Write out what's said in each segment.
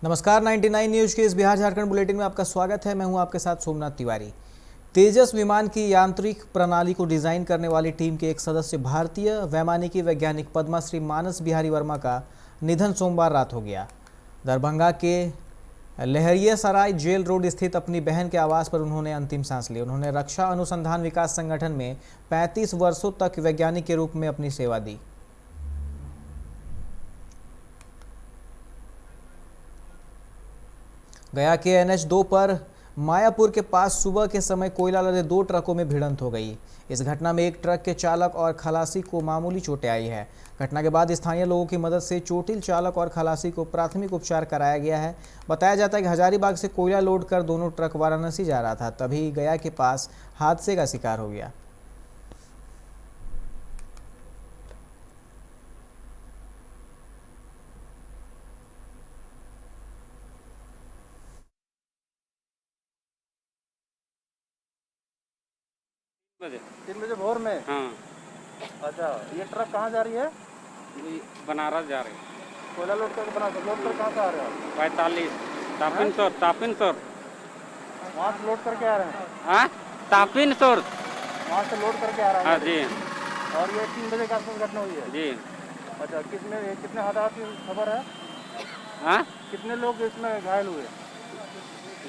नमस्कार 99 न्यूज के इस बिहार झारखंड बुलेटिन में आपका स्वागत है। मैं हूं आपके साथ सोमनाथ तिवारी। तेजस विमान की यांत्रिक प्रणाली को डिजाइन करने वाली टीम के एक सदस्य भारतीय वैमानिकी वैज्ञानिक पद्मश्री मानस बिहारी वर्मा का निधन सोमवार रात हो गया। दरभंगा के लहरियासराय जेल रोड स्थित अपनी बहन के आवास पर उन्होंने अंतिम सांस ली। उन्होंने रक्षा अनुसंधान विकास संगठन में 35 वर्षों तक वैज्ञानिक के रूप में अपनी सेवा दी। गया के NH 2 पर मायापुर के पास सुबह के समय कोयला लदे 2 ट्रकों में भिड़ंत हो गई। इस घटना में एक ट्रक के चालक और खलासी को मामूली चोटें आई है। घटना के बाद स्थानीय लोगों की मदद से चोटिल चालक और खलासी को प्राथमिक उपचार कराया गया है। बताया जाता है कि हजारीबाग से कोयला लोड कर दोनों ट्रक वाराणसी जा रहा था, तभी गया के पास हादसे का शिकार हो गया। बजे 3 बजे भोर में। हाँ, अच्छा, ये ट्रक कहाँ जा रही है? ये बनारस जा रहे कोयला लोड करके बना लोड कर कहाँ से आ रहे हो आप? 45 तापिनसोर वहाँ से लोड करके आ रहे हैं? हाँ, तापिनसोर वहाँ से लोड करके आ रहा हाँ है? जी और ये 3 बजे के आसपास घटना हुई है? जी। अच्छा, कितने हादसा की खबर है? हाँ, कितने लोग इसमें घायल हुए?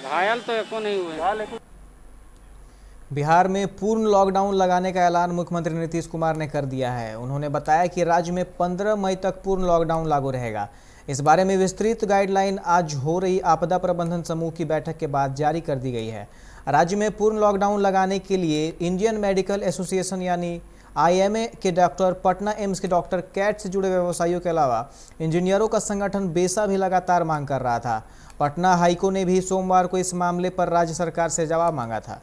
घायल तो एको नहीं हुए। घायल एक बिहार में पूर्ण लॉकडाउन लगाने का ऐलान मुख्यमंत्री नीतीश कुमार ने कर दिया है। उन्होंने बताया कि राज्य में 15 मई तक पूर्ण लॉकडाउन लागू रहेगा। इस बारे में विस्तृत गाइडलाइन आज हो रही आपदा प्रबंधन समूह की बैठक के बाद जारी कर दी गई है। राज्य में पूर्ण लॉकडाउन लगाने के लिए इंडियन मेडिकल एसोसिएशन यानी IMA के डॉक्टर, पटना एम्स के डॉक्टर, कैट से जुड़े व्यवसायियों के अलावा इंजीनियरों का संगठन बेसा भी लगातार मांग कर रहा था। पटना हाईकोर्ट ने भी सोमवार को इस मामले पर राज्य सरकार से जवाब मांगा था।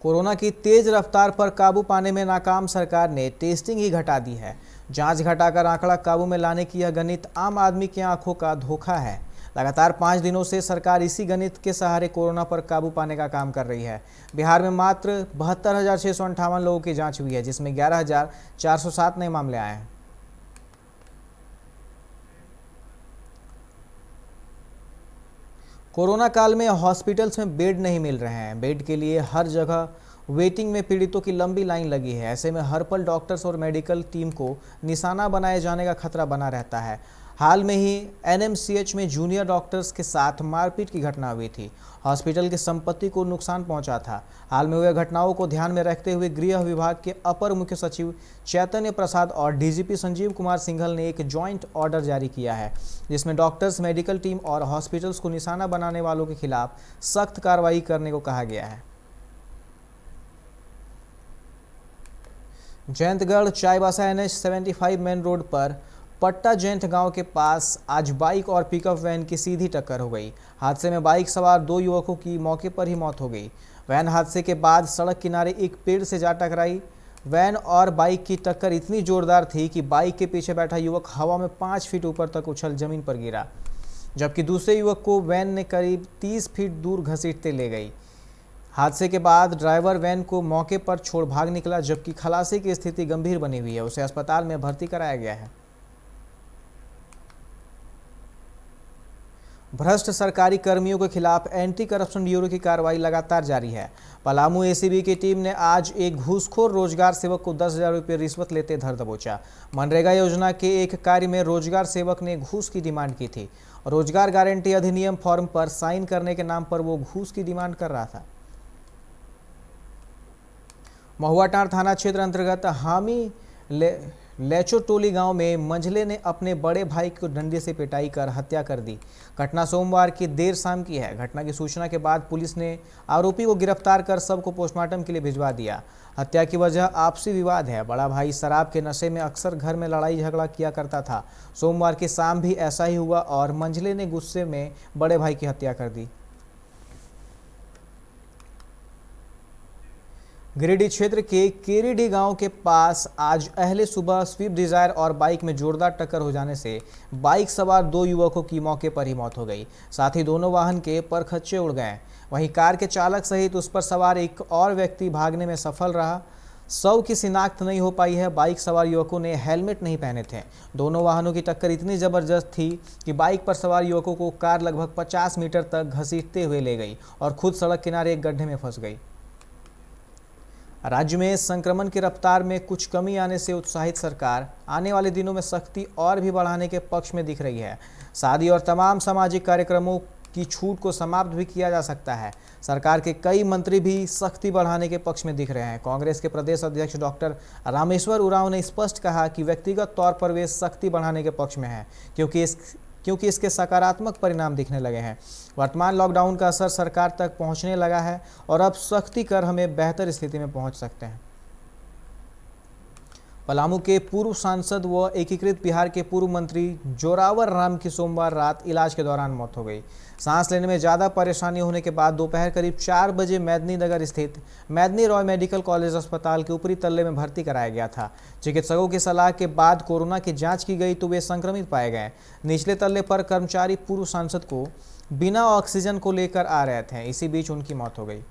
कोरोना की तेज रफ्तार पर काबू पाने में नाकाम सरकार ने टेस्टिंग ही घटा दी है। जांच घटाकर आंकड़ा काबू में लाने की यह गणित आम आदमी की आंखों का धोखा है। लगातार 5 दिनों से सरकार इसी गणित के सहारे कोरोना पर काबू पाने का काम कर रही है। बिहार में मात्र 72,658 लोगों की जांच हुई है, जिसमें 11,407 नए मामले आए हैं। कोरोना काल में हॉस्पिटल्स में बेड नहीं मिल रहे हैं। बेड के लिए हर जगह वेटिंग में पीड़ितों की लंबी लाइन लगी है। ऐसे में हर पल डॉक्टर्स और मेडिकल टीम को निशाना बनाए जाने का खतरा बना रहता है। हाल में ही NMCH में जूनियर डॉक्टर्स के साथ मारपीट की घटना हुई थी। हॉस्पिटल की संपत्ति को नुकसान पहुंचा था। हाल में हुए घटनाओं को ध्यान में रखते हुए गृह विभाग के अपर मुख्य सचिव चैतन्य प्रसाद और DGP संजीव कुमार सिंघल ने एक जॉइंट ऑर्डर जारी किया है, जिसमें डॉक्टर्स, मेडिकल टीम और हॉस्पिटल्स को निशाना बनाने वालों के खिलाफ सख्त कार्रवाई करने को कहा गया है। जयंतगढ़ चाईबासा NH 75 मेन रोड पर पट्टा जैंत गांव के पास आज बाइक और पिकअप वैन की सीधी टक्कर हो गई। हादसे में बाइक सवार 2 युवकों की मौके पर ही मौत हो गई। वैन हादसे के बाद सड़क किनारे एक पेड़ से जा टकराई। वैन और बाइक की टक्कर इतनी जोरदार थी कि बाइक के पीछे बैठा युवक हवा में 5 फीट ऊपर तक उछल जमीन पर गिरा, जबकि दूसरे युवक को वैन ने करीब 30 फीट दूर घसीटते ले गई। हादसे के बाद ड्राइवर वैन को मौके पर छोड़ भाग निकला, जबकि खलासी की स्थिति गंभीर बनी हुई है। उसे अस्पताल में भर्ती कराया गया है। भ्रष्ट सरकारी कर्मियों के खिलाफ एंटी करप्शन ब्यूरो की कार्रवाई लगातार जारी है। पलामू ACB की टीम ने आज एक घूसखोर रोजगार सेवक को 10,000 रुपये रिश्वत लेते धर दबोचा। मनरेगा योजना के एक कार्य में रोजगार सेवक ने घूस की डिमांड की थी। रोजगार गारंटी अधिनियम फॉर्म पर साइन करने के नाम पर वो घूस की डिमांड कर रहा था। महुआटांड़ थाना क्षेत्र अंतर्गत हामी लेचोटोली गांव में मंझले ने अपने बड़े भाई को डंडे से पिटाई कर हत्या कर दी। घटना सोमवार की देर शाम की है। घटना की सूचना के बाद पुलिस ने आरोपी को गिरफ्तार कर शव को पोस्टमार्टम के लिए भिजवा दिया। हत्या की वजह आपसी विवाद है। बड़ा भाई शराब के नशे में अक्सर घर में लड़ाई झगड़ा किया करता था। सोमवार की शाम भी ऐसा ही हुआ और मंझले ने गुस्से में बड़े भाई की हत्या कर दी। गिरिडीह क्षेत्र के केरीडीह गांव के पास आज अहले सुबह स्विफ्ट डिजायर और बाइक में जोरदार टक्कर हो जाने से बाइक सवार 2 युवकों की मौके पर ही मौत हो गई। साथ ही दोनों वाहन के परखच्चे उड़ गए। वहीं कार के चालक सहित उस पर सवार एक और व्यक्ति भागने में सफल रहा। 100 की शिनाख्त नहीं हो पाई है। बाइक सवार युवकों ने हेलमेट नहीं पहने थे। दोनों वाहनों की टक्कर इतनी जबरदस्त थी कि बाइक पर सवार युवकों को कार लगभग 50 मीटर तक घसीटते हुए ले गई और खुद सड़क किनारे एक गड्ढे में फंस गई। राज्य में संक्रमण की रफ्तार में कुछ कमी आने से उत्साहित सरकार आने वाले दिनों में सख्ती और भी बढ़ाने के पक्ष में दिख रही है। शादी और तमाम सामाजिक कार्यक्रमों की छूट को समाप्त भी किया जा सकता है। सरकार के कई मंत्री भी सख्ती बढ़ाने के पक्ष में दिख रहे हैं। कांग्रेस के प्रदेश अध्यक्ष डॉक्टर रामेश्वर उरांव ने स्पष्ट कहा कि व्यक्तिगत तौर पर वे सख्ती बढ़ाने के पक्ष में हैं, क्योंकि इसके सकारात्मक परिणाम दिखने लगे हैं। वर्तमान लॉकडाउन का असर सरकार तक पहुंचने लगा है और अब सख्ती कर हमें बेहतर स्थिति में पहुंच सकते हैं। पलामू के पूर्व सांसद व एकीकृत बिहार के पूर्व मंत्री जोरावर राम की सोमवार रात इलाज के दौरान मौत हो गई। सांस लेने में ज़्यादा परेशानी होने के बाद दोपहर करीब 4 बजे मेदिनी नगर स्थित मेदिनी रॉय मेडिकल कॉलेज अस्पताल के ऊपरी तल्ले में भर्ती कराया गया था। चिकित्सकों की सलाह के बाद कोरोना की जांच की गई तो वे संक्रमित पाए गए। निचले तल्ले पर कर्मचारी पूर्व सांसद को बिना ऑक्सीजन को लेकर आ रहे थे। इसी बीच उनकी मौत हो गई।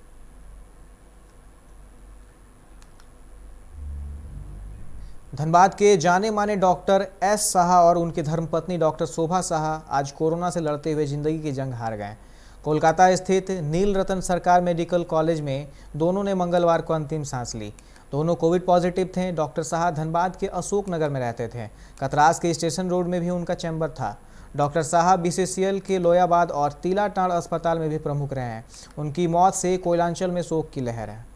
धनबाद के जाने माने डॉक्टर एस साहा और उनकी धर्मपत्नी डॉक्टर शोभा साहा आज कोरोना से लड़ते हुए जिंदगी की जंग हार गए। कोलकाता स्थित नील रतन सरकार मेडिकल कॉलेज में दोनों ने मंगलवार को अंतिम सांस ली। दोनों कोविड पॉजिटिव थे। डॉक्टर साहा धनबाद के अशोक नगर में रहते थे। कतरास के स्टेशन रोड में भी उनका चैम्बर था। डॉक्टर साहा BCCL के लोयाबाद और तिलाटाड़ अस्पताल में भी प्रमुख रहे हैं। उनकी मौत से कोयलांचल में शोक की लहर है।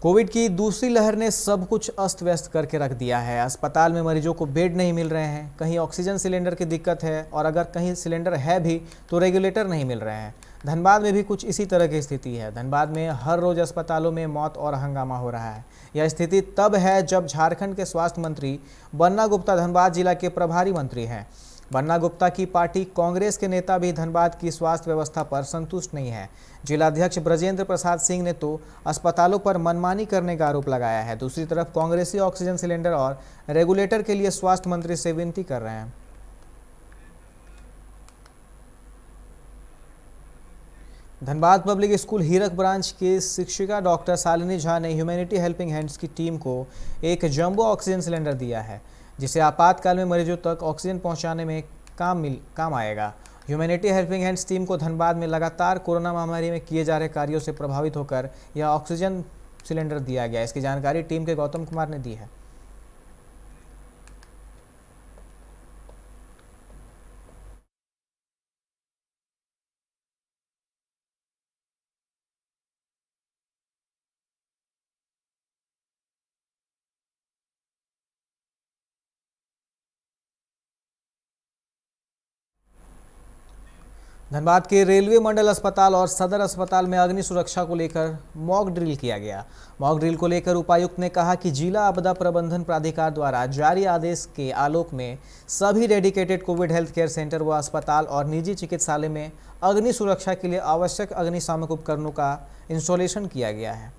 कोविड की दूसरी लहर ने सब कुछ अस्त व्यस्त करके रख दिया है। अस्पताल में मरीजों को बेड नहीं मिल रहे हैं, कहीं ऑक्सीजन सिलेंडर की दिक्कत है और अगर कहीं सिलेंडर है भी तो रेगुलेटर नहीं मिल रहे हैं। धनबाद में भी कुछ इसी तरह की स्थिति है। धनबाद में हर रोज अस्पतालों में मौत और हंगामा हो रहा है। यह स्थिति तब है जब झारखंड के स्वास्थ्य मंत्री बन्ना गुप्ता धनबाद जिला के प्रभारी मंत्री हैं। बन्ना गुप्ता की पार्टी कांग्रेस के नेता भी धनबाद की स्वास्थ्य व्यवस्था पर संतुष्ट नहीं है। जिलाध्यक्ष ब्रजेंद्र प्रसाद सिंह ने तो अस्पतालों पर मनमानी करने का आरोप लगाया है। दूसरी तरफ कांग्रेसी ऑक्सीजन सिलेंडर और रेगुलेटर के लिए स्वास्थ्य मंत्री से विनती कर रहे हैं। धनबाद पब्लिक स्कूल हीरक ब्रांच के शिक्षिका डॉक्टर शालिनी झा ने ह्यूमैनिटी हेल्पिंग हैंड्स की टीम को एक जंबो ऑक्सीजन सिलेंडर दिया है, जिसे आपातकाल में मरीजों तक ऑक्सीजन पहुंचाने में काम आएगा। ह्यूमैनिटी हेल्पिंग हैंड्स टीम को धनबाद में लगातार कोरोना महामारी में किए जा रहे कार्यों से प्रभावित होकर यह ऑक्सीजन सिलेंडर दिया गया। इसकी जानकारी टीम के गौतम कुमार ने दी है। धनबाद के रेलवे मंडल अस्पताल और सदर अस्पताल में अग्नि सुरक्षा को लेकर मॉक ड्रिल किया गया। मॉक ड्रिल को लेकर उपायुक्त ने कहा कि जिला आपदा प्रबंधन प्राधिकार द्वारा जारी आदेश के आलोक में सभी dedicated Covid health care centre व अस्पताल और निजी चिकित्सालय में अग्नि सुरक्षा के लिए आवश्यक अग्निशामक उपकरणों का इंस्टॉलेशन किया गया है।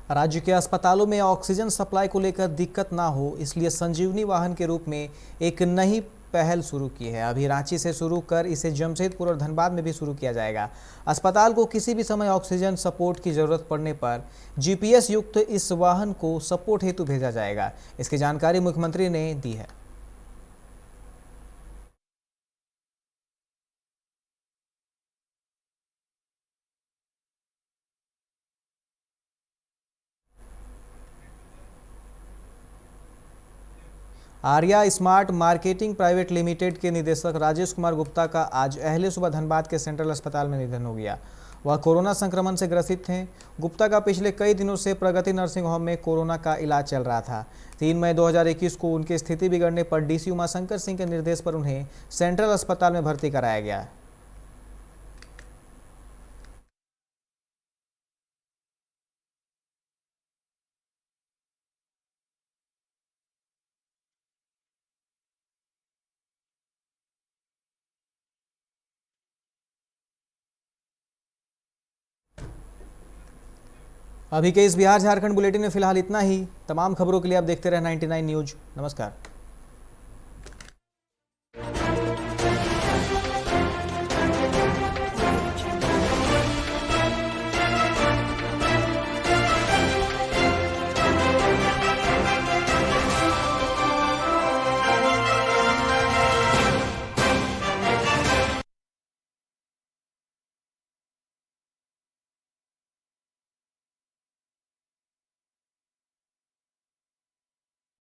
राज्य के अस्पतालों में ऑक्सीजन सप्लाई को लेकर दिक्कत ना हो, इसलिए संजीवनी वाहन के रूप में एक नई पहल शुरू की है। अभी रांची से शुरू कर इसे जमशेदपुर और धनबाद में भी शुरू किया जाएगा। अस्पताल को किसी भी समय ऑक्सीजन सपोर्ट की जरूरत पड़ने पर GPS युक्त इस वाहन को सपोर्ट हेतु भेजा जाएगा। इसकी जानकारी मुख्यमंत्री ने दी है। Arya smart marketing private limited के निदेशक राजेश कुमार गुप्ता का आज अहले सुबह धनबाद के सेंट्रल अस्पताल में निधन हो गया। वह कोरोना संक्रमण से ग्रसित थे। गुप्ता का पिछले कई दिनों से प्रगति नर्सिंग होम में कोरोना का इलाज चल रहा था। 3 मई 2021 को उनकी स्थिति बिगड़ने पर डीसी उमाशंकर सिंह के निर्देश पर उन्हें सेंट्रल अस्पताल में भर्ती कराया गया। अभी के इस बिहार झारखंड बुलेटिन में फिलहाल इतना ही। तमाम खबरों के लिए आप देखते रहे 99 न्यूज। नमस्कार।